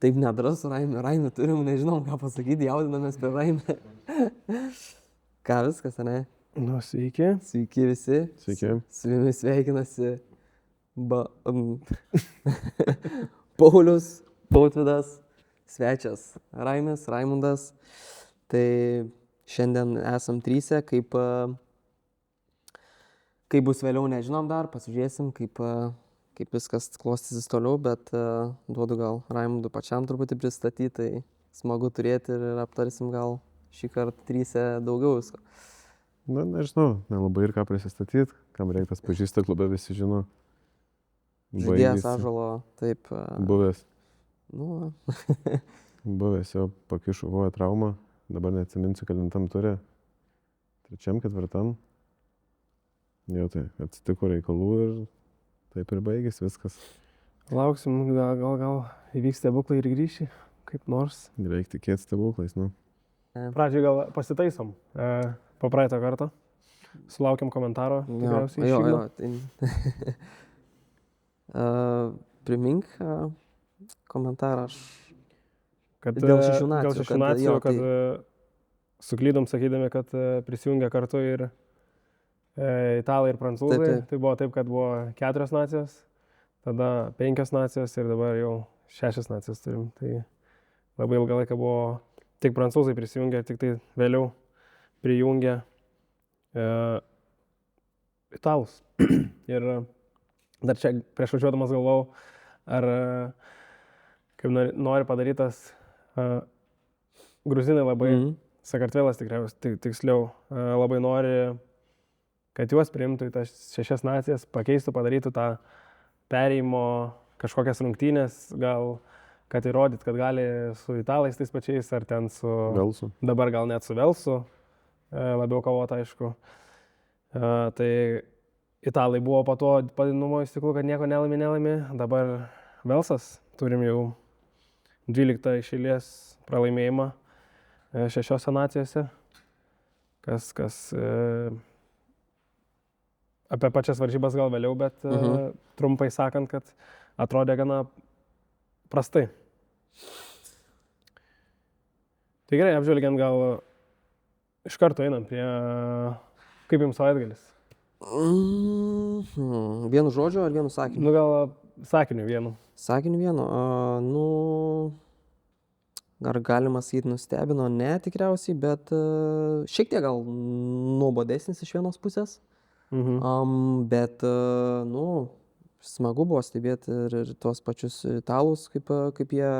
Taip nedrasu Raimė turim, nežinom ką pasakyti, jaudinamės prie Raimė. Ką viskas, ne? Nu, sveiki. Sveiki visi. Sveiki. Su jumis sveikinasi Paulius, Tautvydas, svečias Raimundas. Tai šiandien esam tryse, kaip bus vėliau nežinom dar, pasižiūrėsim, kaip viskas klostysis toliau, bet duodu gal Raimundui pačiam truputį pristatyti, tai smagu turėti ir aptarsim gal šį kartą tryse daugiau visko. Na, nežinau, nelabai ir ką prisistatyti, kam reiktas pažįsta klube, visi žino. Žaidėjas Ąžuolo, taip. Buvęs. Nu, Buvęs jo pakišo koją traumą, dabar neatsiminsiu, kelintam turė. 3., 4. Jo, tai atsitiko reikalų ir taip ir baigės viskas. Lauksim, gal įvyks stebuklai ir grįši, kaip nors. Reikia tikėti stebuklais, nu. Pradžiai gal pasitaisom. Po praeito karto. Sulaukiam komentaro. Tikriausiai iš Igno. Primink komentarą aš. Kad dėl šešių nacijų, kad suklydom sakydami, kad prisijungia kartu ir italai ir prancūzai. Taip. Tai buvo taip, kad buvo 4 nacijos, tada 5 nacijos ir dabar jau 6 nacijos turim. Tai labai ilgą laiką buvo tik prancūzai prisijungę, tik tai vėliau prijungė italus. Ir dar čia prieš važiuodamas galvojau, ar kaip nori padarytas gruzinai labai, Sakartvelas tikriausiai tiksliau, labai nori, kad juos priimtų į tas 6 nacijas, pakeistų, padarytų tą perėjimo kažkokias rungtynės, gal kad įrodyt, kad gali su italais tais pačiais, ar ten su Velsu. Dabar gal net su Velsu, labiau kovot, aišku. Tai italai buvo po to padidinamuoju stiklu, kad nieko nelaimi, dabar Velsas, turim jau 12 iš eilės pralaimėjimą 6 nacijose, kas apie pačias varžybas gal vėliau, bet trumpai sakant, kad atrodė gana prastai. Tai gerai, apžvelgiant gal iš karto einam prie kaip jums savaitgalis. Vienu žodžiu ar vienu sakiniu? Nu gal sakiniu vienu. Sakiniu vienu. Ar galima sakyti nustebino? Ne, tikriausiai, bet šiek tiek gal nuobodesnis iš vienos pusės. Bet, smagu buvo stebėti ir tuos pačius italus, kaip jie,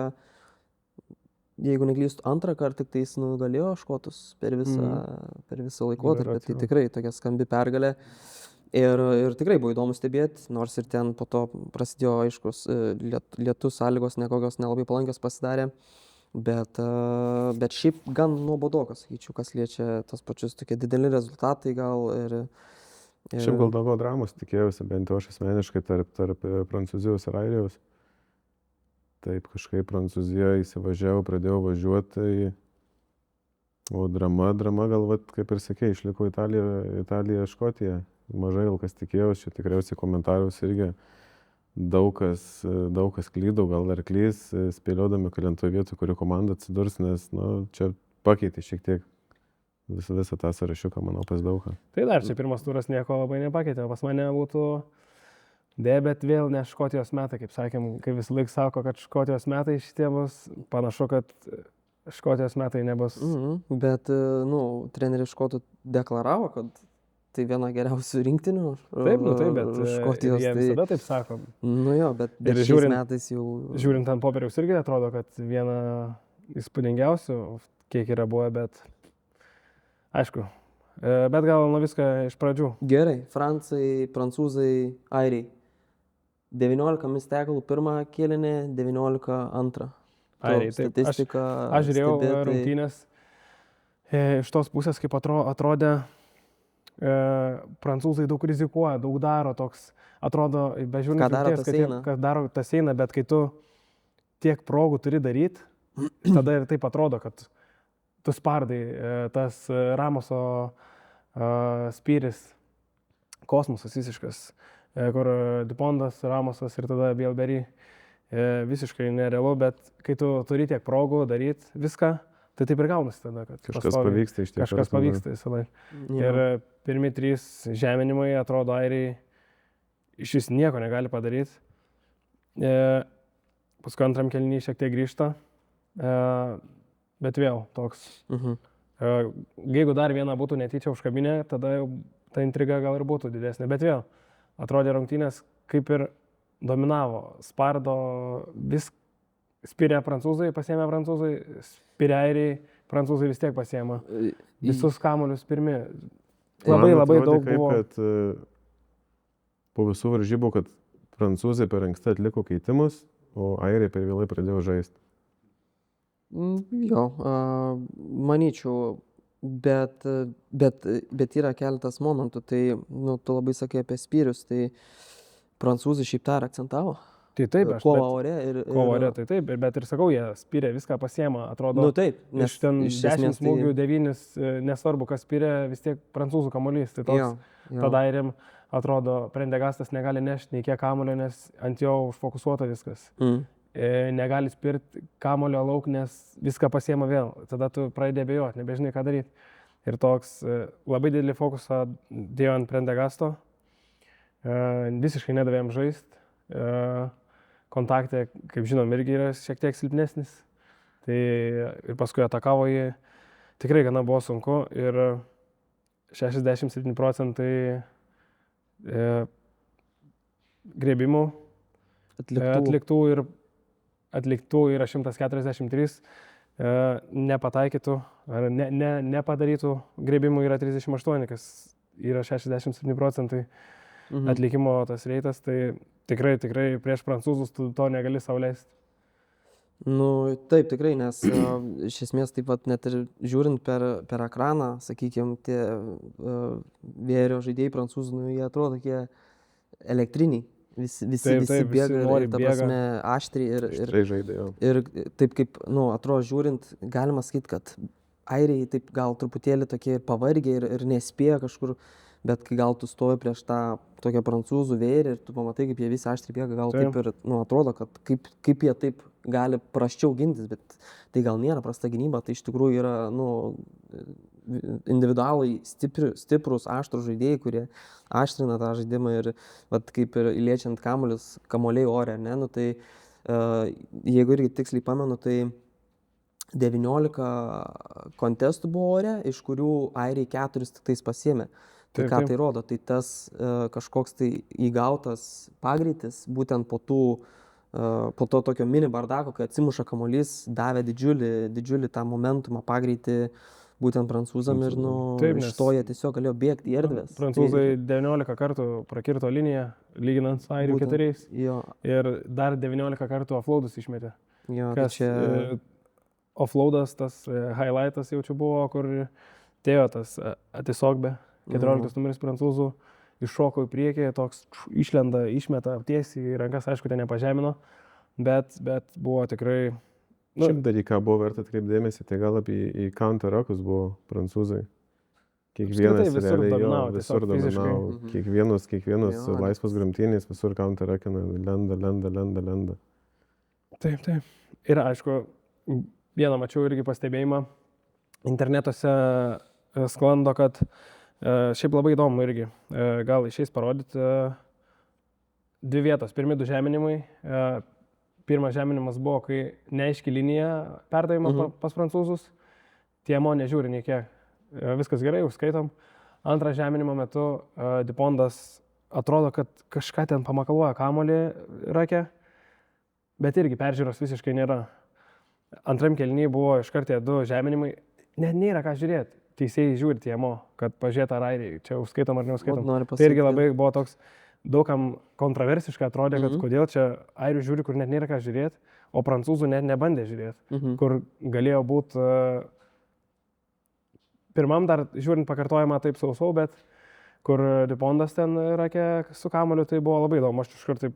jeigu neklystu, antrą kartą tik tais nugalėjo škotus per visą laikotarpį. Tai tikrai tokia skambi pergalė. Ir tikrai buvo įdomu stebėti, nors ir ten po to prasidėjo aiškus lietų sąlygos, nekokios nelabai palankios pasidarė. Bet šiaip gan nuobodokas, sakyčiau, kas liečia tos pačius tokie dideli rezultatai gal ir Šiaip gal daugiau dramos tikėjausi, bent jau aš asmeniškai tarp Prancūzijos ir Airijos. Taip, kažkaip Prancūzijoje įsivažiavau, pradėjau važiuoti, o drama gal, kaip ir sakė, išliko Italija, Škotija. Mažai gal kas tikėjausi, čia tikriausiai komentarus irgi daug kas klydau, gal dar klys, spėliodami kelintoje vietoje, kuri komanda atsidurs, nes čia pakeitė šiek tiek visą tą sąrašiuką, manau, pas daugą. Tai dar čia pirmas turas nieko labai nepakeitė, pas mane būtų bet vėl ne Škotijos metai, kaip sakėm, kaip vis laik sako, kad Škotijos metai šitie bus, panašu, kad Škotijos metai nebus. Bet, treneris Škotų deklaravo, kad tai viena geriausių rinktinių. Taip, bet Škotijos. Jie visada taip sako. Nu jo, bet šiais metais jau... Žiūrint ant popieriaus irgi atrodo, kad viena įspūdingiausių, kiek yra buvę, bet aišku. Bet gal nuo viską iš pradžių. Gerai, francai, prancūzai, airiai. 19 misteklų pirmą kėlinį, 19 antrą. Airiai, taip. Statistika. Aš žiūrėjau rungtynės iš tos pusės, kaip atrodė. Prancūzai daug rizikuoja, daug daro, toks atrodo, bežiūrint rungtynės, kad daro tas eina, bet kai tu tiek progų turi daryti, tada ir taip atrodo, kad tu spardai, tas Ramoso spyris, kosmosas visiškas, kur Dupontas, Ramosas ir tada Bielberry visiškai nerealu, bet kai tu turi tiek progų daryti viską, tai taip ir gaunasi tada, kad Kažkas pavyksta iš tikrųjų. Kažkas pavyksta visą laiką. Ir pirmi 3 žeminimai, atrodo, airiai iš vis nieko negali padaryti. Paskui antram kėlinį šiek tiek grįžta, bet vėl toks. Jeigu dar vieną būtų netyčia užkabinę, tada jau ta intriga gal ir būtų didesnė. Bet vėl, atrodė rungtynės kaip ir dominavo, spardo, spyrė prancūzai, pasiėmė prancūzai, spyrė airiai, prancūzai vis tiek pasiėmė. Visus kamuolius pirmi. Labai daug buvo. Kad po visų varžybų, kad prancūzai per anksti atliko keitimus, o airiai per vėlai pradėjo žaisti. Jo, manyčiau, bet yra keletas momentų, tai tu labai sakai apie spyrius, tai prancūzai šiaip tą akcentavo. Tai taip, Kova ore Kova ore, tai taip, bet ir sakau, jie spyrė, viską pasiema, atrodo. Taip, nes ten 10 smūgių, 9, nesvarbu, kas spyrė, vis tiek prancūzų kamuolys. Tai toks, tada airiam atrodo, Prendergastas negali nešti nei kiek kamulio, nes ant jo užfokusuota viskas. Negali spirti kamulio lauk, nes viską pasiema vėl. Tada tu pradedi abejoti, nebežinai ką daryti. Ir toks labai didelį fokusą dėjo ant Prendergasto. Visiškai nedavėm žaisti. Kontakte, kaip žinom, irgi yra šiek tiek silpnesnis. Tai ir paskui atakavo jį. Tikrai gana buvo sunku ir 67% grėbimų atliktų yra 143, nepataikytų ar nepadarytų grėbimų yra 38, kas yra 67% atlikimo tas reitas, tai tikrai prieš prancūzus tu to negali sau leisti. Taip, tikrai, nes iš esmės taip pat net ir žiūrint per ekraną, sakykime, tie vėrio žaidėjai prancūzų, jie atrodo tokie elektriniai. Visi bėga ir ta prasme aštriai ir taip kaip, atrodo žiūrint, galima sakyti, kad airiai taip gal truputėlį tokie ir pavargė ir nespėja kažkur, bet kai gal tu stovi prieš tą tokią prancūzų vėrį ir tu pamatai, kaip jie visi aštriai bėga, gal taip ir atrodo, kad kaip jie taip gali prasčiau gintis, bet tai gal nėra prasta gynyba, tai iš tikrųjų yra individualai stiprus, aštrus žaidėjai, kurie aštrina tą žaidimą ir kaip ir liečiant kamuoliai ore, ne, tai jeigu irgi tiksliai pamenu, tai 19 kontestų buvo ore, iš kurių airiai 4 tik tais pasiėmė. Tai ką tai rodo? Tai tas kažkoks tai įgautas pagreitis, būtent po to tokio mini bardako, kai atsimuša kamuolys, davė didžiulį tą momentumą, pagreitį būtent prancūzam ir iš to jie tiesiog galėjo bėgti į erdvės. Prancūzai 19 kartų prakirto liniją, lyginant su airių 4. Ir dar 19 kartų offloadus išmetė. Offloadas, tas highlightas jau čia buvo, kur tėjo tas Atisogbe. 14 numeris prancūzų iššoko į priekį, toks išlenda, išmeta tiesiai į rankas, aišku, ten nepažemino, bet buvo tikrai... Šiaip dalyką buvo verta atkreipdėmėsi, tai gal į counter-rockus buvo prancūzai. Kiekvienas visur dominavo, kiekvienas laisvas grumtynės, visur counter-rockina, lenda. Taip. Ir aišku, vieną mačiau irgi pastebėjimą, internetuose sklando, kad šiaip labai įdomu irgi, gal išeis parodyti 2 vietos, pirmi 2 žeminimai. Pirmas žeminimas buvo, kai neaiški linija perdavimo pas prancūzus, Tiemo nežiūri nei kiek, viskas gerai, užskaitom. Antras žeminimo metu Dupontas atrodo, kad kažką ten pamakaluoja kamuolį rake, bet irgi peržiūros visiškai nėra. Antram kėliny buvo iš karto 2 žeminimai, net nėra ką žiūrėti. Teisėjai žiūri Tiemo, kad pažiūrėtų ar airiai, čia užskaitom ar neužskaitom. Tai irgi labai buvo toks, daugam kontroversiškai atrodė, kad kodėl čia airių žiūri, kur net nėra ką žiūrėti, o prancūzų net nebandė žiūrėti, kur galėjo būti pirmam dar žiūrint pakartojimą taip sausau, bet kur Dupontas ten rakė su kamuoliu, tai buvo labai įdomu, aš iškart taip,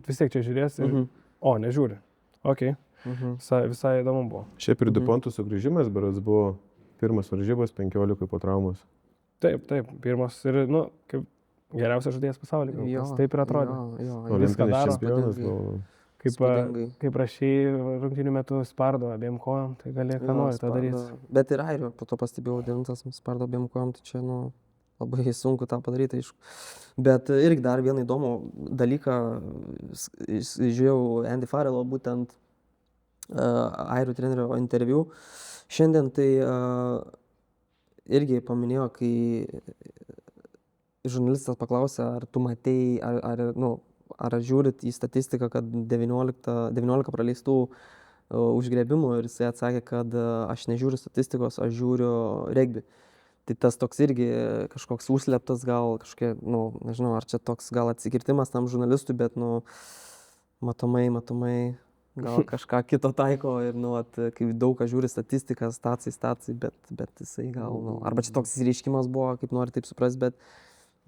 vis tiek čia žiūrės ir, nežiūri. Ok, visai įdomu buvo. Šiaip ir Dupontų sugrįžimas, berods buvo pirmas varžybos 15 po traumos. Taip, pirmas ir, kaip geriausias žaidėjas pasaulyje. Taip ir atrodė. Olimpinis čempionas. Spūdingai. kaip rašiai rungtynių metu spardo abiem kojom, tai gali ką Jo, nori tą daryti. spardo. Bet ir airių, po to pastebėjau, 9 spardo abiem kojom, tai čia, labai sunku tą padaryti, aišku. Bet irgi dar vieną įdomų dalyką, žiūrėjau Andy Farrello, būtent airių trenerio interviu. Šiandien tai irgi paminėjo, kai žurnalistas paklausė, ar tu matei, ar žiūrit į statistiką, kad 19 praleistų užgriebimų, ir jisai atsakė, kad aš nežiūriu statistikos, aš žiūriu regbį. Tai tas toks irgi kažkoks užslėptas, gal kažkokia, nežinau, ar čia toks gal atsikirtimas tam žurnalistui, bet, matomai, gal kažką kito taiko ir, kai daug ką žiūri statistiką, stacijai, bet jisai gal, arba čia toks įsireiškimas buvo, kaip nori taip suprasti,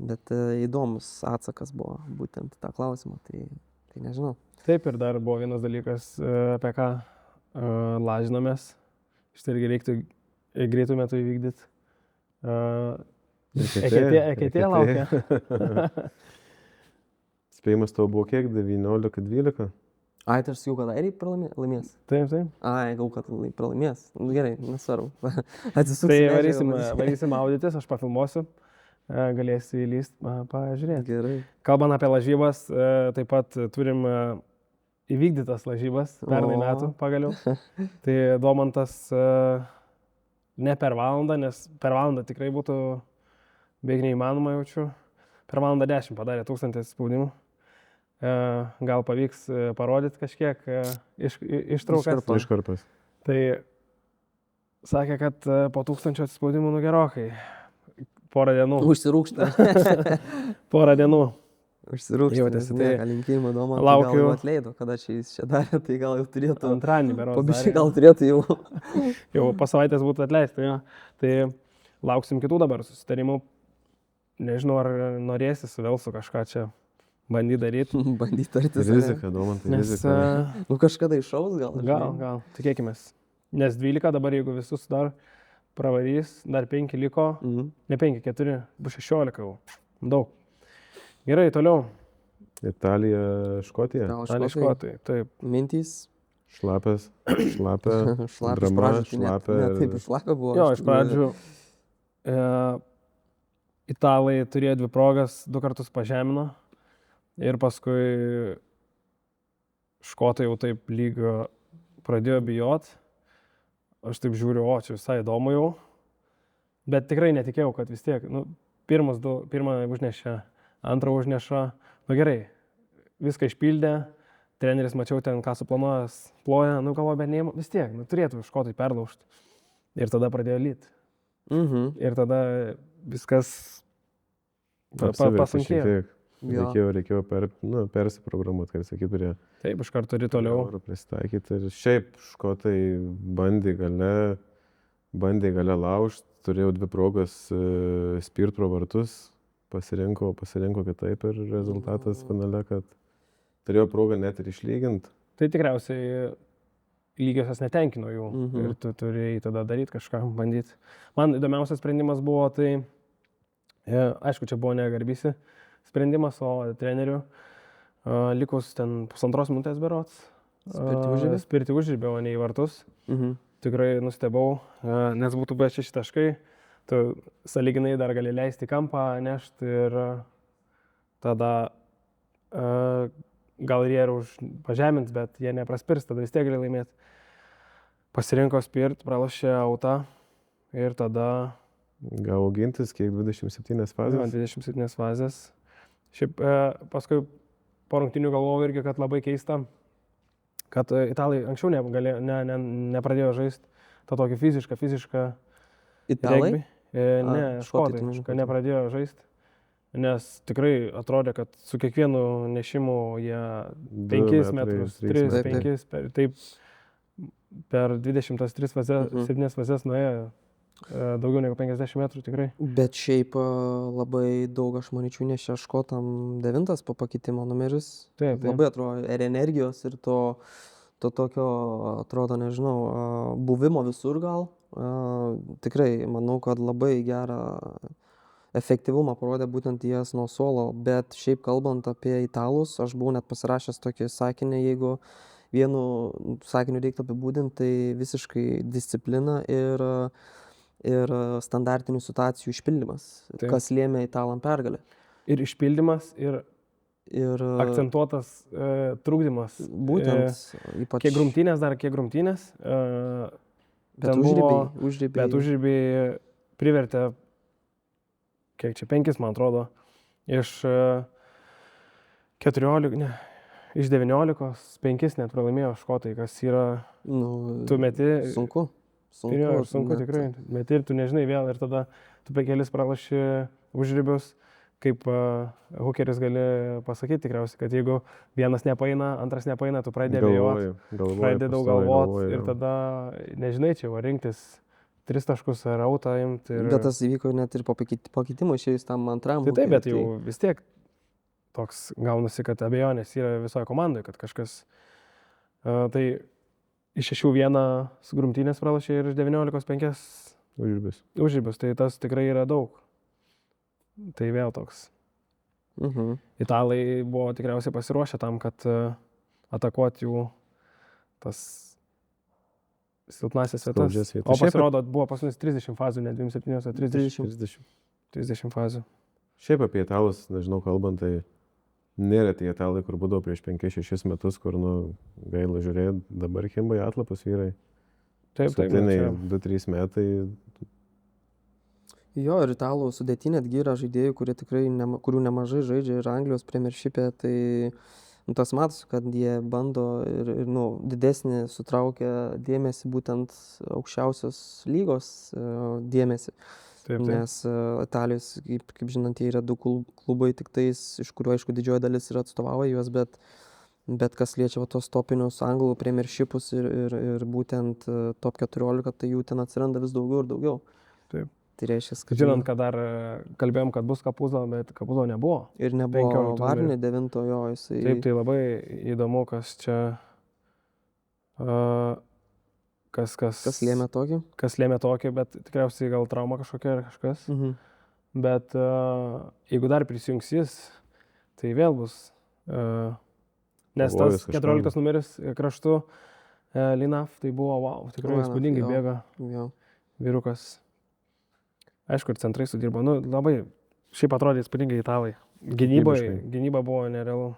bet įdomus atsakas buvo būtent tą klausimą, tai nežinau. Taip, ir dar buvo vienas dalykas, apie ką lažinomės, štai irgi reiktų greitų metų įvykdyti. Eketė laukia. Spėjimas tavo buvo kiek? 19-12? Ai, tai aš sakiau, kad airiai laimės. Taip. Ai, gal kad pralaimės. Gerai, nesvarbu. Atsisuksiu. Tai varysim audytis, aš pafilmuosiu. Galėsi įlysti, pažiūrėti. Gerai. Kalbant apie lažybas, taip pat turim įvykdytas lažybas pernai metų pagaliau. Tai Domantas ne per valandą, nes per valandą tikrai būtų beveik neįmanoma, jaučiu. Per valandą 10 padarė 1000 spaudimų. Gal pavyks parodyti kažkiek ištraukas. Iškarpas. Tai sakė, kad po 1000 spaudimų gerokai. Porą dienų. Užsirūkšta. Porą dienų. Užsirūkšta. Jautėsi, tai linkėjimą Domantui. laukiu. Gal atleido, kada jis čia darė, tai gal jau turėtų. Antradienį berods. Pabiškai gal turėtų jau. Jau po savaitės būtų atleista. Jo. Tai lauksim kitų dabar susitarimų. Nežinau, ar norėsi su Velsu kažką čia bandyti daryti. Bandyti tartis. Rizika, Domantai, rizika. Kažkada iššaus gal. Gal. Tikėkimės. Nes 12 dabar, jeigu visus dar pravarys, dar 5 liko. Ne 5, 4, bus 16 jau. Daug. Gerai, toliau. Italija, Škotija. Italija, Škotija, taip. Mintys. Šlapia, drama, šlapia. Taip, šlapia buvo. Jo, iš pradžių italai turėjo 2 progas, 2 kartus pažemino. Ir paskui škotai jau taip lyg pradėjo bijot. Aš taip žiūriu, čia visai įdomu jau. Bet tikrai netikėjau, kad vis tiek, pirmą užnešė, antrą užnešą. Gerai, viską išpildė, treneris mačiau ten, ką suplanuojas, ploja, galvoju, bet vis tiek, turėtų škotai perlaužti. Ir tada pradėjo lyti. Ir tada viskas pasunkėjo. Reikėjo persiprogramuoti, kaip sakyt, turėjo. Taip, iš karto turi toliau. Prisitaikyti. Ir šiaip škotai bandė gale laužti, turėjau 2 progas spirt pro vartus, pasirinko kitaip ir rezultatas finale, kad turėjau progą net ir išlyginti. Tai tikriausiai lygiosios netenkino jų ir tu turėjai tada daryti kažką, bandyti. Man įdomiausias sprendimas buvo, tai aišku, čia buvo negarbysi sprendimas, o trenerių likus ten 1,5 minutės berods. Spirti užribė, o ne į vartus. Tikrai nustebau, nes būtų buvę 6 taškai. Tu sąlyginai dar gali leisti kampą, nešti ir tada gal jie ir pažemins, bet jie nepraspirs, tada vis tiek gali laimėti. Pasirinko spirt, pralošė autą ir tada... Gavo gintis, kiek 27 fazės? 27 fazės. Šiaip paskui po rungtynių galvojau irgi, kad labai keista, kad italai anksčiau nepradėjo žaisti tą tokį fizišką Italai? regbį. Ne, škotai nepradėjo žaisti, nes tikrai atrodė, kad su kiekvienu nešimu jie 5 metrus, 3, 5, taip per 23 fazės, 7 fazės nuėjo. Daugiau negu 50 metrų tikrai. Bet šiaip labai daug, aš manyčiau, nešė škotam 9 po pakeitimo numeris. Taip. Labai atrodo ir energijos, ir to tokio, atrodo, nežinau, buvimo visur gal. Tikrai manau, kad labai gerą efektyvumą parodė būtent ties nuo suolo, bet šiaip kalbant apie italus, aš buvau net pasirašęs tokį sakinį, jeigu vienu sakiniu reiktų apibūdinti, tai visiškai disciplina ir standartinių situacijų išpildymas, Taip. kas lėmė italam pergalę. Ir išpildymas, ir Ir akcentuotas trukdymas. būtent, ypač... Kiek grumtynės. Bet ten buvo- užribėj. Bet užribiai privertė, kiek čia 5, man atrodo, iš 14, ne, iš 19, 5 net pralaimėjo škotai, kas yra, Nu, tu meti, sunku. ir jo, ir sunku net- tikrai, meti ir tu nežinai vėl, ir tada tu pe kelis pralaši užribius, kaip hookeris gali pasakyti tikriausiai, kad jeigu vienas nepaina, antras nepaina, tu pradedi abejoti. Pradedi daug galvoti ir tada nežinai čia, va rinktis 3 taškus ar autą imti. Ir... Bet tas įvyko net ir po pakeitimo išėjus tam antram. Tai taip, bet hookeriui, jau vis tiek toks gaunasi, kad abejonės yra visoje komandoje, kad kažkas... Tai iš 6-1 su grumtynės pralašė ir iš 19-5 užribis, tai tas tikrai yra daug. Tai vėl toks. Italai buvo tikriausiai pasiruošę tam, kad atakuoti jų tas silpnasias Skaudžias vietas. vietas. O Šiaip- pasirodo, buvo pas mus 30 fazų, ne 27, o 30 fazų. Šiaip apie italus, nežinau, kalbant, tai nėra tie italai, kur būdavo prieš 5-6 metus, kur, gaila žiūrėti, dabar kimba į atlapus vyrai. Taip, Paskutiniai čia- 2-3 metai. Jo, ir italų sudėtinė netgi yra žaidėjų, kurių nemažai žaidžia ir Anglijos Premiership'e, tai tas matosi, kad jie bando ir didesnį sutraukia dėmesį būtent aukščiausios lygos dėmesį. Taip. Nes Italijos, kaip žinant, jie yra 2 klubai tik tais, iš kuriuo, aišku, didžioji dalis yra atstovauja juos, bet kas liečia tos topinius anglų Premiership'us ir būtent top 14, tai jų ten atsiranda vis daugiau ir daugiau. Taip. Tai reiškia, kad... Žinant, kad dar kalbėjom, kad bus Kapuzo, bet Kapuzo nebuvo. Ir nebuvo 15 Varnį 9, jo, jisai... Taip, tai labai įdomu, kas čia... Kas lėmė tokį? Kas lėmė tokį, bet tikriausiai gal trauma kažkokia ar kažkas. Bet jeigu dar prisijungs jis, tai vėl bus. Nes Pavojus tas kažkam. 14 numeris kraštu Linaf, tai buvo wow, tikrai Linaf, įspūdingai jo. bėga Jo. vyrukas. Aišku, ir centrai sudirbo. Labai šiaip atrodė įspūdingai italai. Gynyba buvo nerealu.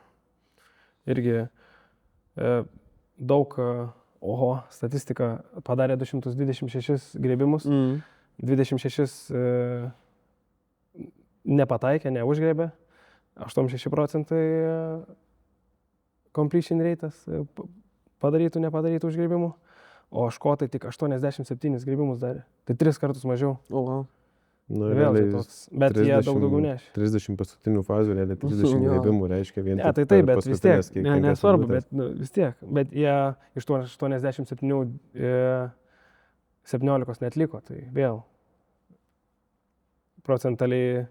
Irgi daug, statistika padarė 226 grėbimus, 26 nepataikė, neužgrėbė, 86% completion rate'as padarytų, nepadarytų užgrėbimų, o škotai tik 87 grėbimus darė. Tai 3 kartus mažiau. O, wow. Vėl tai toks. Bet jie daug daugiau nešė. 30 paskutinių fazų, realiai 30 Jo. grėbimų reiškia vien Ne, tai per taip, bet vis tiek, paskutinės kiek 5 nesvarbu, minutes. bet vis tiek. Bet jie iš tų 87 17 netliko, tai vėl procentaliai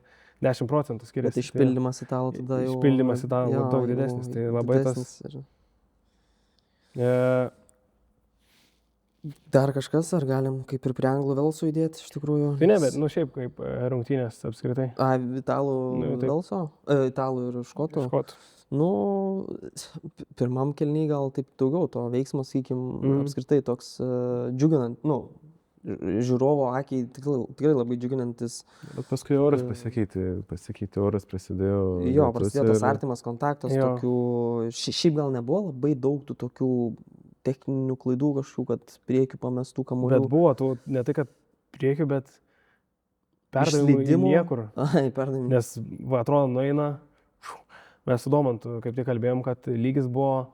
10% skiriasi. Bet išpildymas italų tada jau... Išpildymas italų jo, daug jau didesnis, tai labai didesnis ir- E, Dar kažkas, ar galim kaip ir prie anglų Velsų įdėti iš tikrųjų? Tai ne, bet šiaip kaip rungtynės apskritai. Italų Taip. Velso? Italų ir Škotų? Škotų. Pirmam kėliny gal taip daugiau to veiksmo, sakykim, apskritai toks džiuginant, žiūrovo akiai tikrai labai džiuginantis. Bet paskui oras pasikeitė, oras prasidėjo. Jo, lietus prasidėjo tas ir- artimas kontaktas, Jo. tokių, šiaip gal nebuvo labai daug tų tokių techninių klaidų kažkokių, kad priekių pamestų kamuolių. Bet buvo tų, ne tai kad priekių, bet perdavimų į Išslydimų. niekur. Ai, perdavimų. Nes, atrodo, nueina, mes su Domantu kaip tik kalbėjom, kad lygis buvo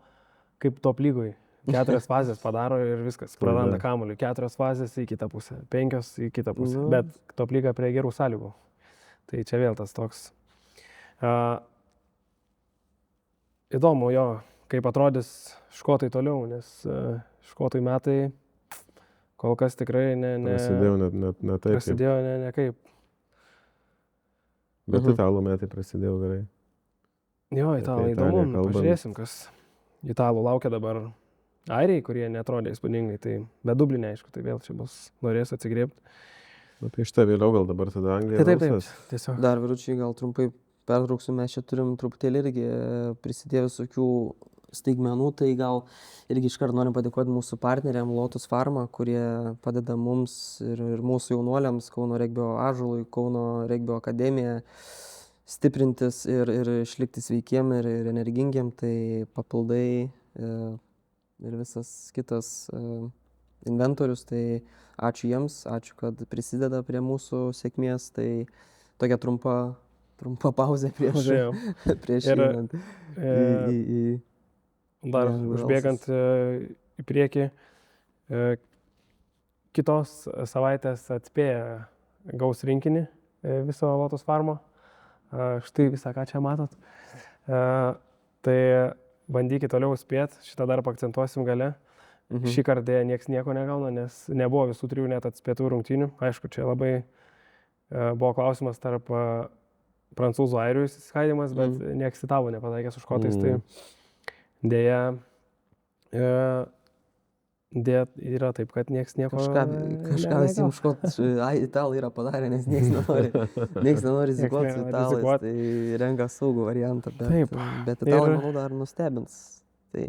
kaip top lygoj. 4 fazės padaro ir viskas, praranda kamuolį. 4 fazės į kitą pusę, 5 į kitą pusę. Nu. Bet top lyga prie gerų sąlygų. Tai čia vėl tas toks. Įdomu, jo, kaip atrodys škotai toliau, nes škotai metai kol kas tikrai Prasidėjo ne taip. prasidėjo ne kaip. Bet italų metai prasidėjo gerai. Jo, Apie italai Italiją įdomu, kalbant. pažiūrėsim, kas italų laukia dabar. Airiai, kurie netrodė įspūdingai, tai be Dublinė, aišku, tai vėl čia bus norės atsigrėbti. Apie šitą vėliau gal dabar tada Anglija. Taip, Velsas. tiesiog. Dar vyručiai, gal trumpai pertrauksiu, mes čia turim truputėlį irgi prisidėjo visokių staigmenų, tai gal irgi iškart norim padėkoti mūsų partneriam Lotus Pharma, kurie padeda mums ir mūsų jaunuoliams, Kauno regbio ąžuolui, Kauno regbio akademija stiprintis ir išlikti sveikiem ir energingiem, tai papildai ir visas kitas inventorius, tai ačiū jiems, ačiū, kad prisideda prie mūsų sėkmės, tai tokia trumpa pauzė prieš einant į Dar užbėgant į priekį, kitos savaitės atspėja gaus rinkinį viso Lotus Pharma. Štai visą, ką čia matot. Tai bandykit toliau spėt, šitą dar paakcentuosim gale. Šį kartą nieks nieko negauna, nes nebuvo visų trijų net atspėtų rungtynių. Aišku, čia labai buvo klausimas tarp prancūzų airių įsiskaidimas, bet nieks italų nepataikė su škotais. Tai dėja yra taip, kad nieks nieko kažką visi škotai, italai yra padarę, nes nieks nenori rizikuoti su italais, tai renka saugų variantą, bet italai, manau, dar nustebins. Tai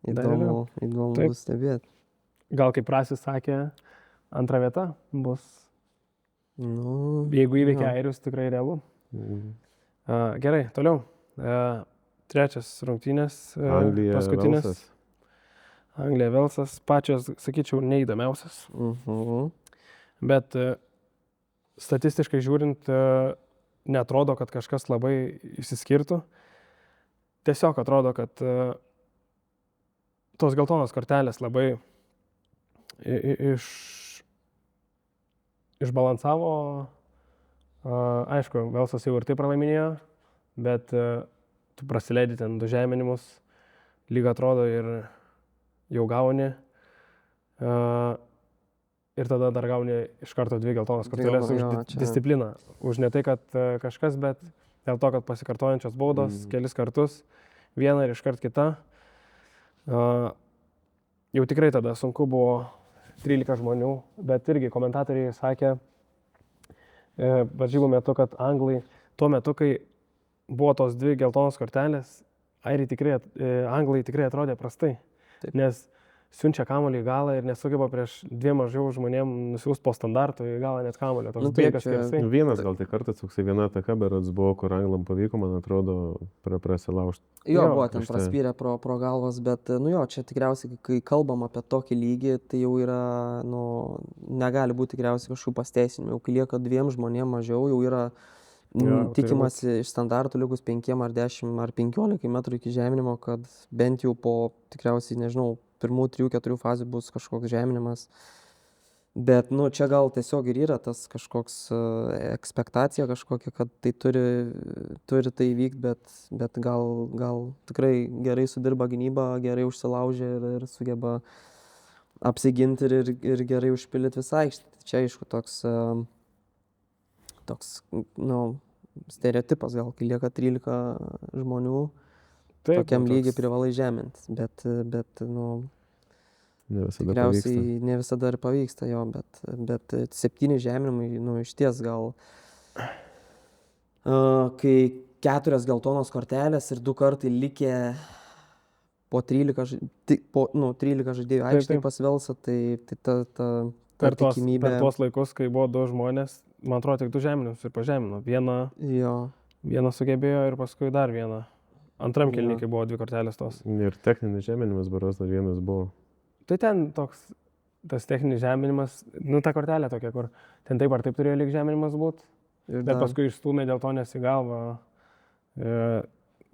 įdomu bus stebėti. Gal kaip Prasis sakė, antra vieta bus. Jeigu įveikia airius, tikrai realu. Gerai, toliau. Trečias rungtynės, paskutinis. Velsas. Anglija, Velsas, pačios, sakyčiau, neįdomiausias. Bet statistiškai žiūrint, netrodo, kad kažkas labai išsiskirtų. Tiesiog atrodo, kad tos geltonos kortelės labai išbalansavo. Aišku, Velsas jau ir taip pralaiminėjo, bet tu prasileidi ten 2 žeminimus, lyg atrodo ir jau gauni. Ir tada dar gauni iš karto 2 geltonas korteles už discipliną. Už ne tai, kad kažkas, bet dėl to, kad pasikartojančios baudos kelis kartus, viena ir iškart kita. Jau tikrai tada sunku buvo 13 žmonių, bet irgi komentatoriai sakė varžybų metu, kad anglai tuo metu, kai buvo tos 2 geltonos kortelės, anglai tikrai atrodė prastai. Taip. Nes siunčia kamuolį į galą ir nesugeba prieš 2 mažiau žmonėm nusiųsti po standartų į galą net kamuolio. Vienas gal tai kartas, toksai viena ataka berods buvo, kur anglam pavyko, man atrodo, prasilaužti. Jo, buvo ten praspyrę pro galvas, bet, čia tikriausiai, kai kalbam apie tokį lygį, tai jau yra, negali būti tikriausiai kažkokių pasteisinimų. Jau kai lieka 2 žmonėm mažiau, jau yra tikimasi iš standartų likus 5 ar 10 ar 15 metrų iki žeminimo, kad bent jau po tikriausiai, nežinau, pirmų 3-4 fazių bus kažkoks žeminimas. Bet, čia gal tiesiog ir yra tas kažkoks ekspektacija kažkokia, kad tai turi tai įvykti, bet gal tikrai gerai sudirba gynyba, gerai užsilaužia ir sugeba apsiginti ir gerai užpildyti visą aikštę. Čia, aišku, toks stereotipas gal, kai lieka 13 žmonių, tokiam lygiai privalai žeminti, bet tikriausiai ne visada ir pavyksta jo, bet 7 žeminimai, iš ties gal, kai 4 geltonos kortelės ir 2 kartai likę po 13 žaidėjų aikštėje pas Velsą, tai ta tikimybė. Per tuos laikus, kai buvo 2 žmonės, man atrodo, tik 2 žeminimus ir pažemino. Vieną sugebėjo ir paskui dar vieną. Antram kėliny, kai buvo 2 kortelės tos. Ir techninis žeminimas, baros dar vienas buvo. Tai ten toks, tas techninis žeminimas, ta kortelė tokia, kur ten taip ar taip turėjo lyg žeminimas būti, bet paskui išstūmė dėl to, nes į galvą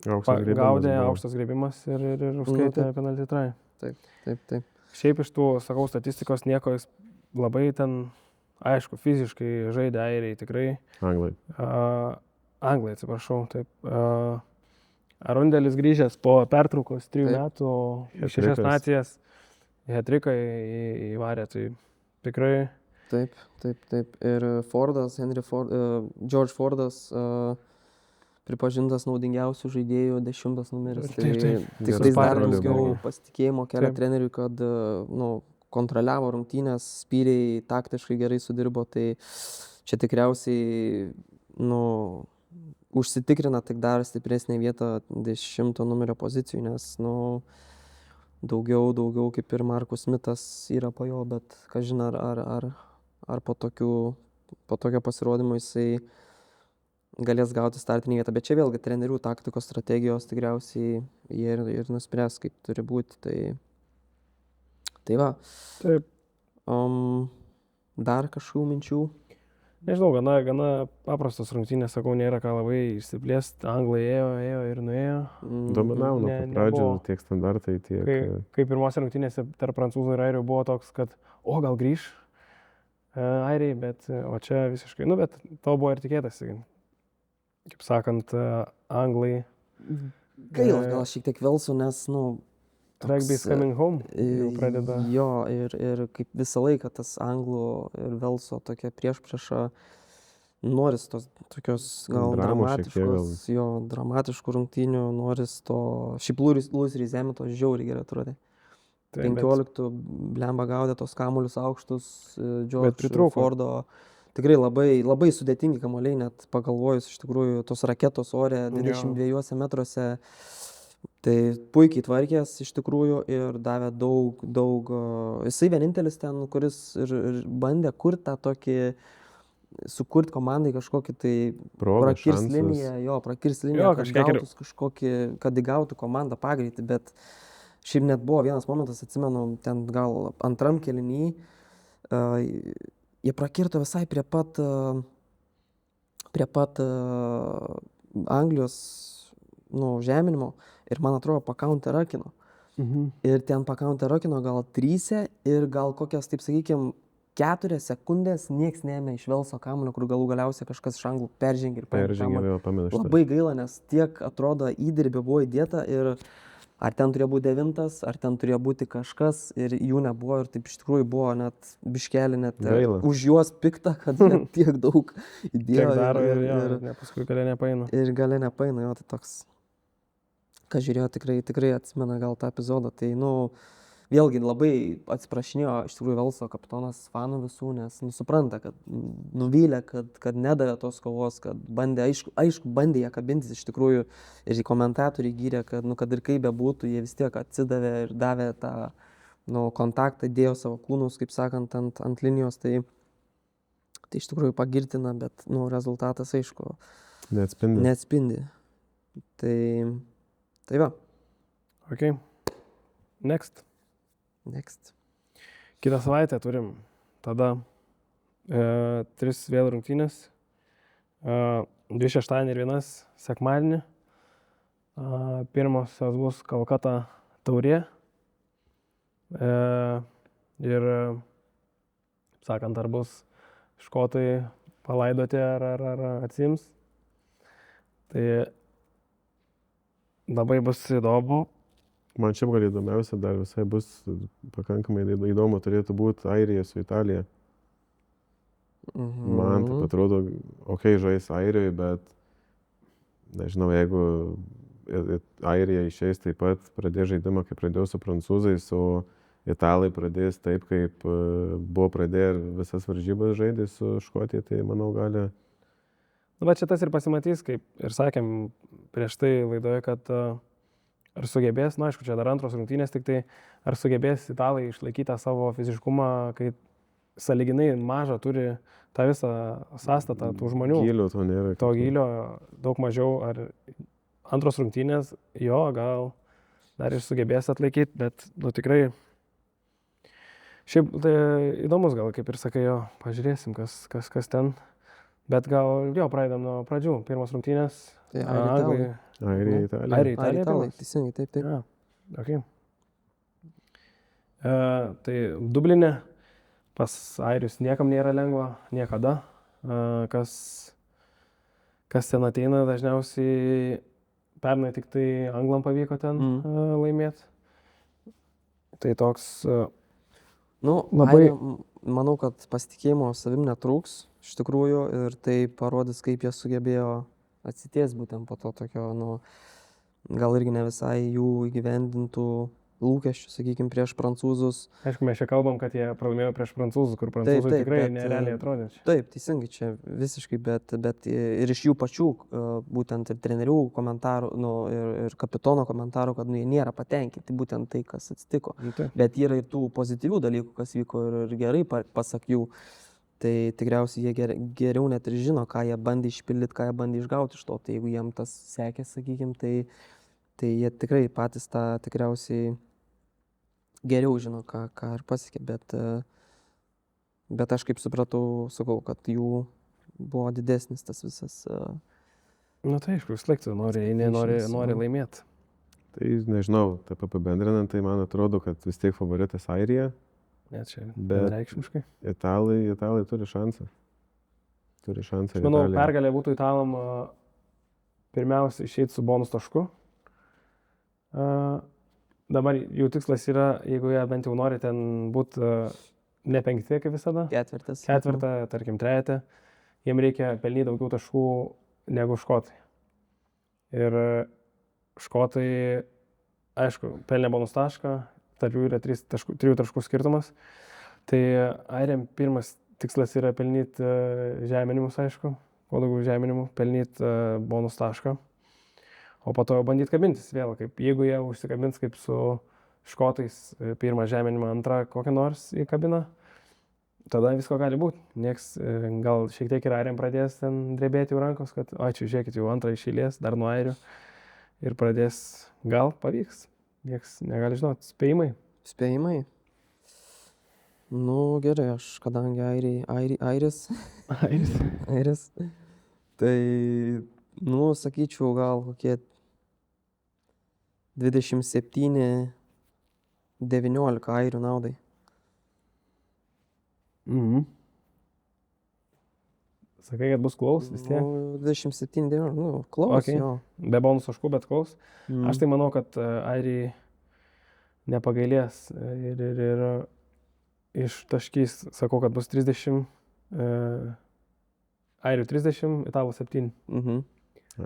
gaudė aukštas griebimas ir užskaitė penalty try. Taip. Šiaip iš tų, sakau, statistikos nieko labai ten, aišku, fiziškai žaidė airiai tikrai. Anglai, atsiprašau, taip. Arundelis grįžęs po pertraukos 3 metų, 6 nacijas, hetriką įvarė, tai tikrai. Taip. Ir George Fordas pripažintas naudingiausių žaidėjų 10 numeris. Tai tikrai dar daugiau pasitikėjimo kelia treneriui, kad kontroliavo rungtynės, spyriai, taktiškai gerai sudirbo, tai čia tikriausiai, užsitikrina tik dar stipresnę vietą 10 numerio pozicijų, nes, daugiau kaip ir Markus Smitas yra po jo, bet kažin ar po tokio pasirodymo jisai galės gauti startinį vietą. Bet čia vėlgi trenerių taktikos strategijos tikriausiai jie ir nuspręs, kaip turi būti. Tai va. Taip. Dar kažkokių minčių? Nežinau, gana paprastos rungtynės, sakau, nėra ką labai išsiplėsti. Anglai ėjo ir nuėjo. Dominavo nuo pat pradžių nebuvo. tiek standartai, tiek... Kai pirmose rungtynėse tarp prancūzų ir airių buvo toks, kad gal grįš airiai, bet o čia visiškai, bet to buvo ir tikėtasi. Kaip sakant, anglai. Gaila gal šiek tiek Velso, nes, Rugby's coming home jau pradeda. Jo, ir kaip visą laiką tas anglų ir Velso tokia priešprieša, noris tos tokios gal dramatiškų rungtynių, noris to, šiaip Louis Rizemi to žiauriai gerai atrodė. 15 blemba gaudė tos kamuolius aukštus, George Fordo. Tikrai labai sudėtingi kamuoliai, net pagalvojus iš tikrųjų tos raketos ore 22 metruose. Tai puikiai tvarkės iš tikrųjų ir davė daug. Jisai vienintelis ten, kuris ir bandė sukurti komandai kažkokį tai prakirs liniją, kad įgautų komandą pagreitį, bet šiaip net buvo vienas momentas, atsimenu, ten gal antram kėliny, jie prakirto visai prie pat Anglijos žeminimo. Ir man atrodo, pakaunteraukino. Ir ten pakaunteraukino gal 3 ir gal kokias, taip sakykime, 4 sekundės nieks neėmė iš Velso kamuolio, kur galiausiai kažkas iš anglų peržengė ir paėmė kamuolį. Labai gaila, nes tiek atrodo įdirbio buvo įdėta ir ar ten turėjo būti 9, ar ten turėjo būti kažkas ir jų nebuvo ir taip iš tikrųjų buvo net biškelį už juos pikta, kad tiek daug įdėjo. Tiek daro ir paskui galė nepaina. Ir galė nepaina, tai toks. Kas žiūrėjo, tikrai atsimena gal tą epizodą. Tai, vėlgi labai atsiprašinėjo iš tikrųjų Velso kapitonas fanų visų, nes supranta, kad nuvylė, kad nedavė tos kovos, kad bandė, aišku, bandė ją kabintis iš tikrųjų ir komentatoriai gyrė, kad ir kaip bebūtų, jie vis tiek atsidavė ir davė tą kontaktą, dėjo savo kūnus, kaip sakant, ant linijos. Tai iš tikrųjų pagirtina, bet rezultatas, aišku, neatspindi. Tai va. Ok. Next. Kitą savaitę turim tada 3 vėl rungtynės. 2 šeštadienį ir 1 sekmadienį. Pirmosios bus Kolkata taurė. Ir, sakant, ar bus škotai palaidoti ar atsiims. Tai labai bus įdomu. Man šiaip gal įdomiausia dar visai bus pakankamai įdomu turėtų būti Airija su Italija. Man taip atrodo, žais Airijoje, bet nežinau, jeigu Airija išeis taip pat, pradės žaidimą, kaip pradėjo su prancūzais, o Italai pradės taip, kaip buvo pradėję ir visas varžybas žaidė su Škotija, tai manau gali... Bet čia tas ir pasimatys, kaip ir sakėm prieš tai laidoje, kad ar sugebės, aišku, čia dar antros rungtynės, tik tai ar sugebės Italai išlaikyti tą savo fiziškumą, kai sąlyginai mažą turi tą visą sąstatą tų žmonių. Gylio to nėra. To gylio daug mažiau, ar antros rungtynės, gal dar ir sugebės atlaikyti, bet tikrai šiaip tai įdomus gal, kaip ir sakai, pažiūrėsim, kas ten. Bet gal pradedam nuo pradžių. Pirmos rungtynės. Tai Airija, Italija. Teisingai, taip. Ja, okay. Tai Dubline pas airius niekam nėra lengva, niekada. Kas ten ateina, dažniausiai pernai tik tai anglam pavyko ten laimėti. Tai toks... labai... Manau, kad pasitikėjimo savim netrūks iš tikrųjų ir tai parodys, kaip jie sugebėjo atsities būtent po to tokio, gal irgi ne visai jų įgyvendintų lūkesčių, sakykime, prieš prancūzus. Aišku, mes čia kalbam, kad jie pralaimėjo prieš prancūzus, kur prancūzai tikrai nerealiai atrodė. Taip, teisingai, čia visiškai, bet ir iš jų pačių, būtent ir trenerių komentarų, ir kapitono komentarų, kad jie nėra patenkinti būtent tai, kas atsitiko. Bet yra ir tų pozityvių dalykų, kas vyko ir gerai pasak jų. Tai tikriausiai jie geriau net ir žino, ką jie bandė išpildyti, ką jie bandė išgauti iš to. Tai jeigu jiem tas sekė, sakykime, tai jie tikrai patys tą tikriausiai geriau žino, ką ir pasiekė. Bet aš kaip supratau, sakau, kad jų buvo didesnis tas visas. Na tai aišku, vis laik tu nori laimėti. Tai nežinau, taip apibendrinant, tai man atrodo, kad vis tiek favoritas Airija. Net čia vienareikšmiškai. Italai turi šansą. Aš manau, pergalė būtų italam pirmiausia išeiti su bonus tašku. Dabar jų tikslas yra, jeigu jie bent jau nori ten būti ne 5 kaip visada. Ketvirtą, tarkim, 3. Jiem reikia pelnyti daugiau taškų negu škotai. Ir škotai, aišku, pelnė bonus tašką. Tarp jų yra 3 taškų skirtumas. Tai airiam pirmas tikslas yra pelnyti žeminimus, aišku. Kuo daugiau žeminimų, pelnyti bonus tašką. O po to bandyti kabintis vėl. Jeigu jie užsikabins kaip su škotais, pirmą žeminimą, antrą kokią nors į kabiną, tada visko gali būti. Nieks gal šiek tiek ir airiam pradės ten drebėti jų rankos, kad ačiū, žiūrėkit, jau antrą iš eilės, dar nuo airių. Ir pradės, gal pavyks. Niekas negali žinoti. Spėjimai? Nu, gerai, aš kadangi airis. Tai, nu, sakyčiau, gal kokie 27-19 airių naudai. Sakai, kad bus klaus vis tiek? Nu, 27-19, nu, klaus, okay. Jo. Be bonus taškų, bet klaus. Aš tai manau, kad airiai nepagailės ir ištaškys, sakau, kad bus 30, airių 30, italų 7.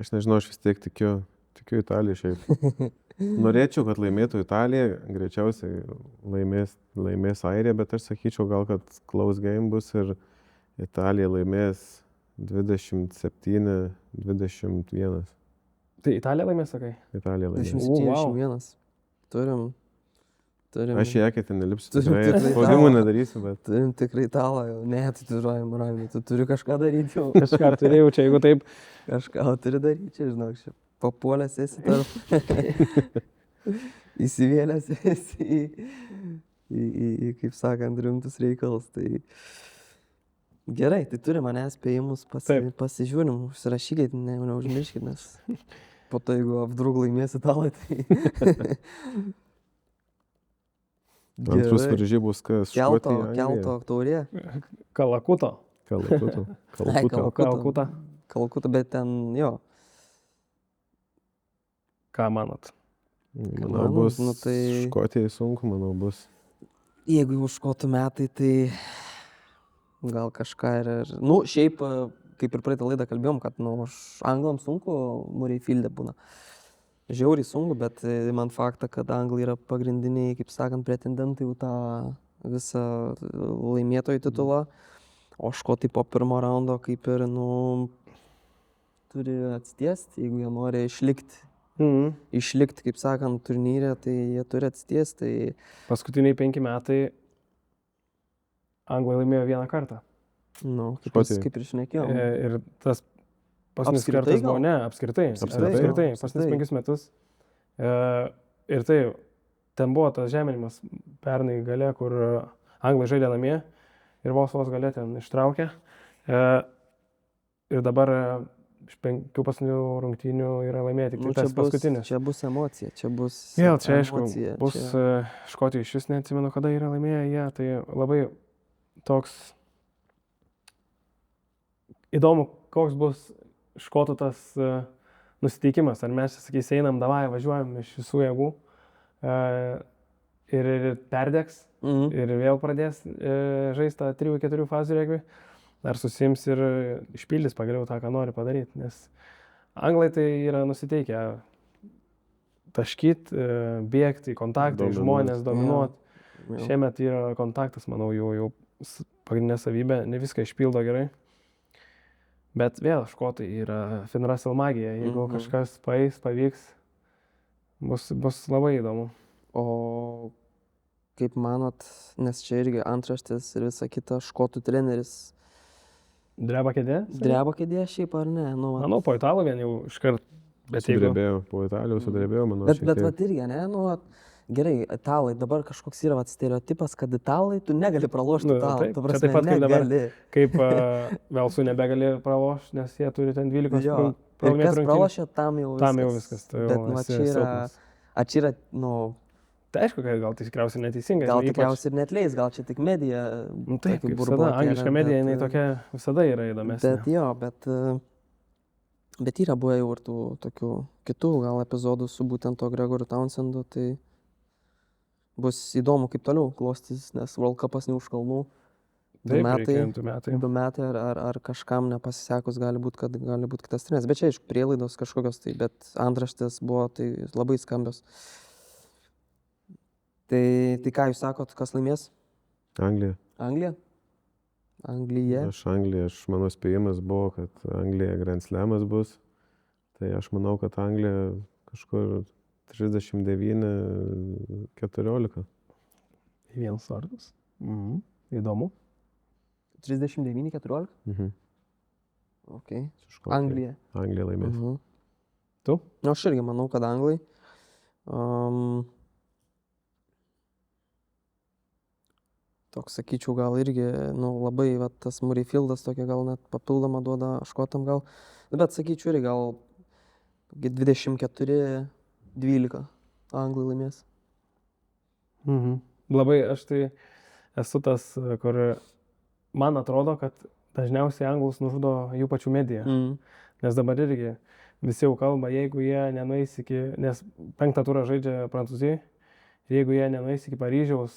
Aš nežinau, aš vis tiek tikiu Italiją šiaip. Norėčiau, kad laimėtų Italija, greičiausiai laimės Airija, bet aš sakyčiau gal, kad close game bus ir Italija laimės 27-21. Tai Italija laimės, sakai? Italija laimės. 27-21. Turim. Aš į eketę nelipsiu, tikrai spaudimų nedarysiu, bet... Turim tikrai Italą jau. Ne, tu turi kažką daryti jau. Kažką turi jau čia, jeigu taip. Kažką turi daryti čia, žinok, čia papuolęs esi tarp. Įsivėlęs esi į, kaip sakant, rimtus reikalus. Tai... Gerai, tai turi manęs spėjimus, pasižiūrim, užsirašykit, neužmirškit, nes po to, jeigu apdrug laimės Italai, tai... Antrus varžybos kas? Kelto taurė. Kalakuto. Kalkuta, bet ten, jo. Ką manot? Manau, bus Škotijai sunku, manau, bus. Jeigu jau škotų metai, tai... Gal kažką ir... Nu, šiaip, kaip ir praeitą laidą kalbėjom, kad anglams sunku Murrayfielde būna. Žiauriai sunku, bet man faktą, kad anglai yra pagrindiniai, kaip sakant, pretendentai į tą visą laimėtojų titulą. O škotai po pirmo raundo kaip ir, turi atsitiesti, jeigu jie nori išlikti. Išlikti, kaip sakant, turnyre, tai jie turi atsitiesti. Tai... Paskutiniai 5 metai Anglai laimėjo 1 kartą. Kaip ir šnekėjom. Ir tas paskutinis kartas buvo, apskritai. Paskutinis 5 metus. Ir tai, ten buvo tas žeminimas pernai gale, kur Anglai žaidė namie ir vos gale ten ištraukė. Ir dabar iš 5 paskutinių rungtynių yra laimėję tik tas paskutinis. Čia bus emocija, čia bus... Čia aišku, bus Škotijai iš vis neatsimenu, kada yra laimėję, tai labai... Toks įdomu, koks bus škotų tas nusiteikimas. Ar mes, sakys, einam, davai, važiuojam iš visų jėgų ir perdegs ir vėl pradės žaisti tą 3-4 fazų regbį. Ar susiims ir išpildys pagaliau tą, ką nori padaryti. Nes anglai tai yra nusiteikę taškyti, bėgti, kontaktai, žmonės, dominuoti. Jo. Šiemet yra kontaktas, manau, jau pagrindinė savybė, ne viską išpildo gerai. Bet vėl škotai yra Finn Russell magija, jeigu kažkas pavyks, bus labai įdomu. O kaip manot, nes čia irgi antraštės ir visa kita, škotų treneris Dreba kėdė? dreba kėdė šiaip ar ne? Nu, Manau, po italų vien jau iškart. Bet jeigu... Sudrebėjau, po Italijos sudrebėjau, manau. bet vat irgi, ne? Nu, gerai, italai, dabar kažkoks yra vat stereotipas, kad italai, tu negali pralošti italų. Taip, Ta čia prasme, taip pat kaip dabar, negali. kaip Velsų nebegali pralošti, nes jie turi ten 12 Jo. Ir pralaimėtų kas rungtynių. pralošia, tam jau viskas. Tai Bet nu, čia yra, nu, Tai aišku, kad gal tai tikriausiai neteisingai. gal žinai, tikriausiai ir neatleis, gal čia tik medija. Nu, taip, tokį kaip visada, burbulą angliška kėlė, medija, bet, jinai tokia visada yra įdomesnė. Bet jo, bet yra buvę jau ir tų tokių kitų gal epizodų su būtent to Gregoriu Townsendu, tai bus įdomu kaip toliau klostys, nes World Cupas ne už kalnų. Taip, reikia 2 metai. 2 metai ar kažkam nepasisekus gali būti, kad gali būti kitas treneris. Bet čia aišku prielaidos kažkokios, tai, bet antraštės buvo tai labai skambios. Tai ką jūs sakot, kas laimės? Anglija. Anglija? Anglija. Mano spėjimas buvo, kad Anglija Grand Slamas bus. Tai aš manau, kad Anglija kažkur 39-14. Vienas vardas. Įdomu. 39-14? Mhm. Ok. Anglija. Anglija laimės. Tu? Nu, aš irgi manau, kad Anglai. Toks, sakyčiau, gal irgi, nu, labai, va, tas Murrayfieldas tokia gal net papildomą duoda škotam gal. Bet sakyčiau, irgi gal 24-12 Anglai laimės. Labai aš tai esu tas, kur man atrodo, kad dažniausiai anglus nužudo jų pačių medija. Nes dabar irgi visi jau kalba, jeigu jie nenueis iki, nes 5 turą žaidžia Prancūzijai, ir jeigu jie nenueis iki Paryžiaus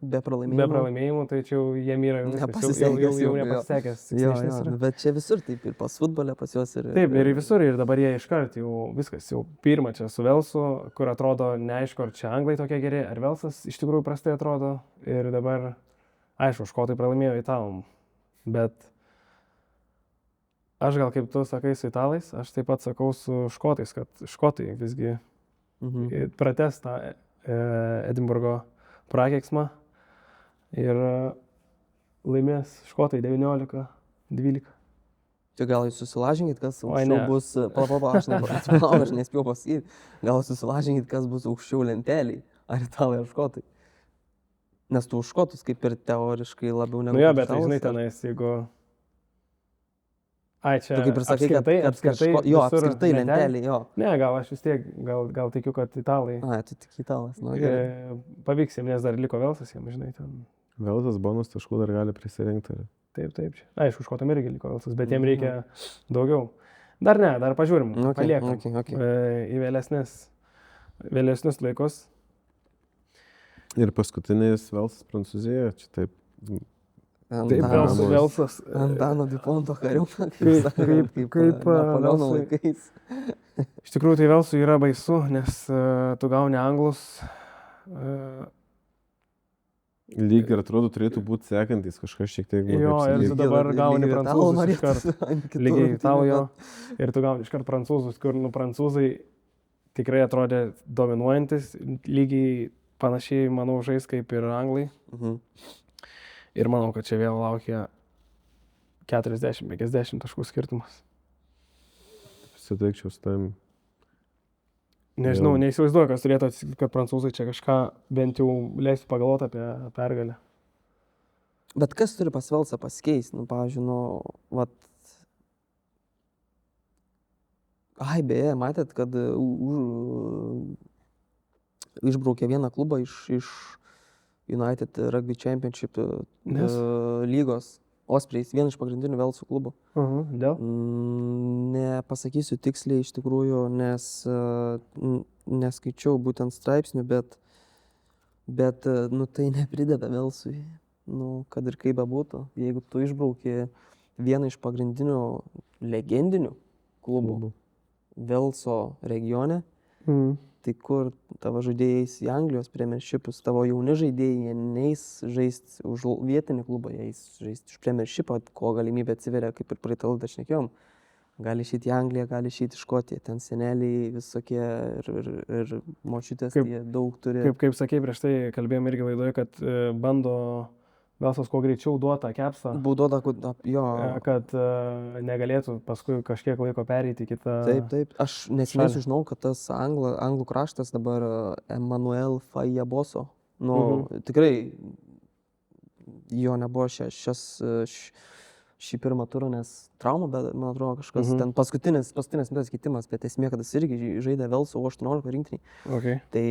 be pralaimėjimų, tai čia jau jiem yra jau nepasisekęs. Jo, bet čia visur taip, ir pas futbolę, pas juos ir... Taip, ir visur, ir dabar jie iškart jau viskas, jau pirmą čia su Velsu, kur atrodo neaišku, ar čia anglai tokie geri, ar Velsas iš tikrųjų prastai atrodo, ir dabar, aišku, škotai pralaimėjo italom, bet aš gal kaip tu sakai su italais, aš taip pat sakau su škotais, kad škotai visgi pratęs tą Edinburgo prakeiksmą ir laimės škotai 19-12. Tai gal jūs susilažinkit, kas aukščiau bus... Aš nespėjau pasakyti. Gal susilažinkit, kas bus aukščiau lenteliai. Ar italai, ar škotai. Nes tu už škotus kaip ir teoriškai labiau negu... Nu jo, bet tai žinai tenais, jeigu... Ai, čia tu kaip ir sakai, apskritai lentelį, jo. Ne, gal aš vis tiek, gal tikiu, kad italai. Ai, tu tik italas, nu gerai. Pavyks jiems, nes dar liko Velsas jiems, žinai, ten. Velsas bonus taškų dar gali prisirinkti. Taip. Aišku, škotam irgi liko Velsas, bet jiems reikia daugiau. Dar ne, dar pažiūrim, paliekam į vėlesnius laikus. Ir paskutinis Velsas Prancūzijoje, čia taip. Taip, Velsas. Antano Duponto kariuomenė, kaip Napoleono laikais. Iš tikrųjų, tai Velsui yra baisu, nes tu gauni anglus. Lyg ir atrodo turėtų būti sekantis kažkas šiek tiek. Jo, ir tu dabar gauni prancūzus iškart. Lygiai italų jo. Ir tu gauni iškart prancūzus, kur prancūzai tikrai atrodė dominuojantis. Lygiai panašiai, manau, žais kaip ir anglai. Ir manau, kad čia vėl laukia 40-50 taškų skirtumas. Suteikčiau su tavim. Nežinau, neįsivaizduoju, kas turėtų atsitikti, kad prancūzai čia kažką bent jau leistų pagalvoti apie pergalę. Bet kas turi pas Velsą pasikeisti? Nu, pavyzdžiui, vat... Ai, beje, matėt, kad išbraukė vieną klubą iš United Rugby Championship lygos. Ospreys, vienas iš pagrindinių Velsų klubų. Dėl? Nepasakysiu tiksliai iš tikrųjų, nes neskaičiau būtent straipsnių, bet nu, tai neprideda Velsui. Nu, kad ir kaip bebūtų, jeigu tu išbrauki vieną iš pagrindinių legendinių klubų Velso regione. Tai kur tavo žaidėjai eis į Anglijos Premiershipus, tavo jauni žaidėjai, jie neis žaisti už vietinį klubą, jie eis žaisti už Premiershipą, ko galimybė atsiveria, kaip ir praeitą laidą šnekėjom. Gali išeiti į Angliją, gali išeiti į Škotiją, ten seneliai visokie ir močiutės, jie daug turi. Kaip sakei, prieš tai kalbėjom irgi laidoje, kad bando Velsas kuo greičiau duotą kepsą, Duoda, jo. kad negalėtų paskui kažkiek laiko pereiti į kitą. Taip. Aš neseniai sužinau, kad tas anglų kraštas dabar Emmanuel Fayaboso. Tikrai jo nebuvo šį pirmą turą, nes trauma, bet man atrodo kažkas ten paskutinis minutės keitimas, bet esmė, kad jis irgi žaidė Velso U18 rinktinį. Okay. Tai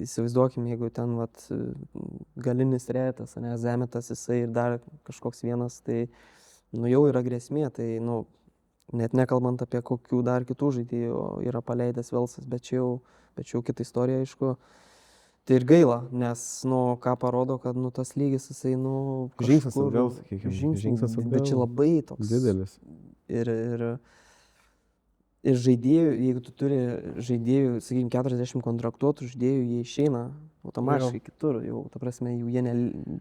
įsivaizduokim, jeigu ten galinis trejetas, Zemetas jisai ir dar kažkoks vienas, tai jau yra grėsmė, tai net nekalbant apie kokių dar kitų žaidėjų yra paleidęs Velsas, bet čia jau kita istorija, aišku. Tai ir gaila, nes, ką parodo, kad, tas lygis, jisai, žingsnis atgal, sakykime. Žingsnis atgal. Bet čia labai toks. Didelis. Ir žaidėjų, jeigu tu turi žaidėjų, sakykime, 40 kontraktuotų žaidėjų, jie išeina automatiškai kitur. Jau, ta prasme, jie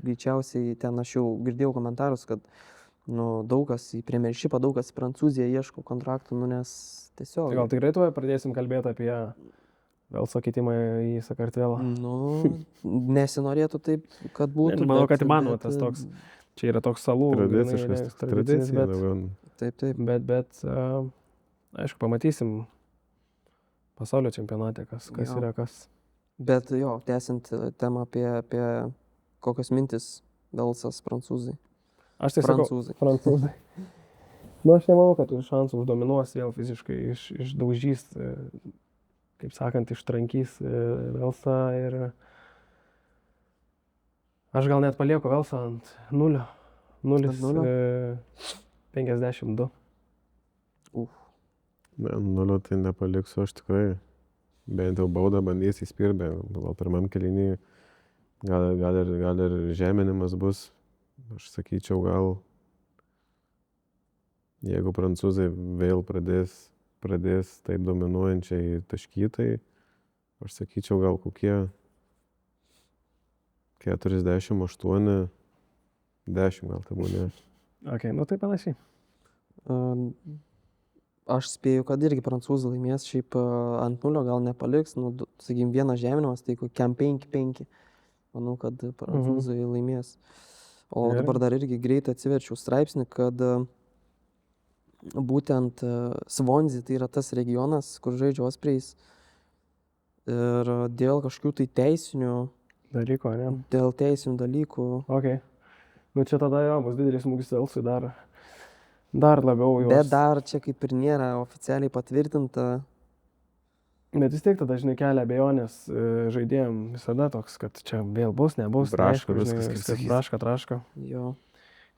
greičiausiai, ten aš jau girdėjau komentarus, kad, daug kas į Premiershipą, daug kas į Prancūziją ieško kontraktų, nes tiesiog. Tai gal tikrai tuo pradėsim kalbėti apie Velso keitimą į Sakartvelą. Nesinorėtų taip, kad būtų. Manau, kad įmanoma tas toks. Čia yra toks salų. Tradicija. Taip. Bet aišku, pamatysim pasaulio čempionate, kas yra kas. Bet tęsiant temą apie kokios mintis Velsas prancūzai. Aš tai sakau, prancūzai. Aš nemanau, kad šansų uždominuos vėl fiziškai, išdaužys, kaip sakant, ištrankys Velsą ir aš gal net palieku Velsą ant 0,52. 0 tai nepaliksiu, aš tikrai bent jau baudą bandys įspirti, gal pirmam kėlinį, gal ir žeminimas bus, aš sakyčiau, gal jeigu prancūzai vėl pradės taip dominuojančiai taškytai, aš sakyčiau, gal kokie 48, 10 gal tai būnė. Ok, tai panašiai. Aš spėju, kad irgi prancūzai laimės, šiaip ant 0 gal nepaliks, sakykime, vienas žeminimas, tai kokiam 5-5. Manau, kad prancūzai laimės. O dabar dar irgi greitai atsiverčiau straipsnį, kad būtent Swansea tai yra tas regionas, kur žaidžia Ospreys. Ir dėl kažkokių tai teisinių dalykų, ne? Dėl teisinių dalykų. Ok. Čia tada bus didelis smūgis Velsui dar labiau jos. Bet dar čia kaip ir nėra oficialiai patvirtinta. Bet vis tiek tada, žinai, kelia abejonės žaidėjim visada toks, kad čia vėl bus, nebus. Braška, viskas kaip sakys. Traška. Jo.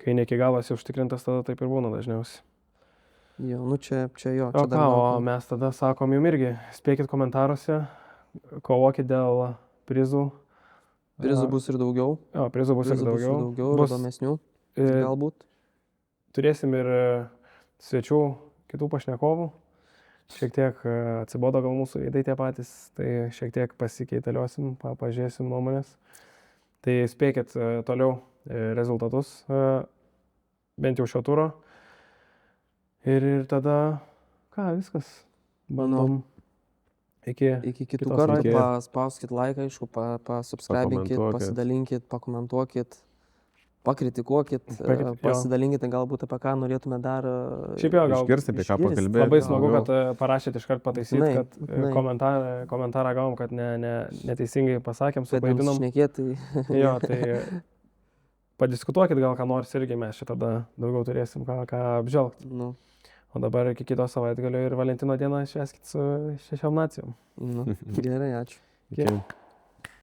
Kai ne iki galo esi užtikrintas, tada taip ir būna dažniausiai. Jo, čia jo. O ką, mes tada sakom jum irgi, spėkit komentaruose, kovokit dėl prizų. Prizų bus ir daugiau. Jo, prizų bus ir daugiau. Bus įdomesnių, galbūt. Turėsim ir svečių, kitų pašnekovų. Šiek tiek atsibodo gal mūsų veidai tie patys, tai šiek tiek pasikeitėliosim, pažiūrėsim nuomonės. Tai spėkit toliau rezultatus, bent jau šio turo. Ir tada, viskas, bandom iki kitų kartų, paspauskit laiką, aišku, pasubscribinkit, pasidalinkit, pakomentuokit, pakritikuokit, pasidalinkit, galbūt apie ką norėtume dar išgirsti, apie ką pakalbėti. Labai smagu, kad parašėte iškart pataisyt, kad komentarą gavom, kad neteisingai pasakėm, subaidinom. Jo, tai padiskutuokit gal ką nors irgi, mes tada daugiau turėsim ką apžvelgti. O dabar iki kito savaitgalio ir Valentino dieną švęskit su 6 nacijom. Gerai, ačiū. Iki.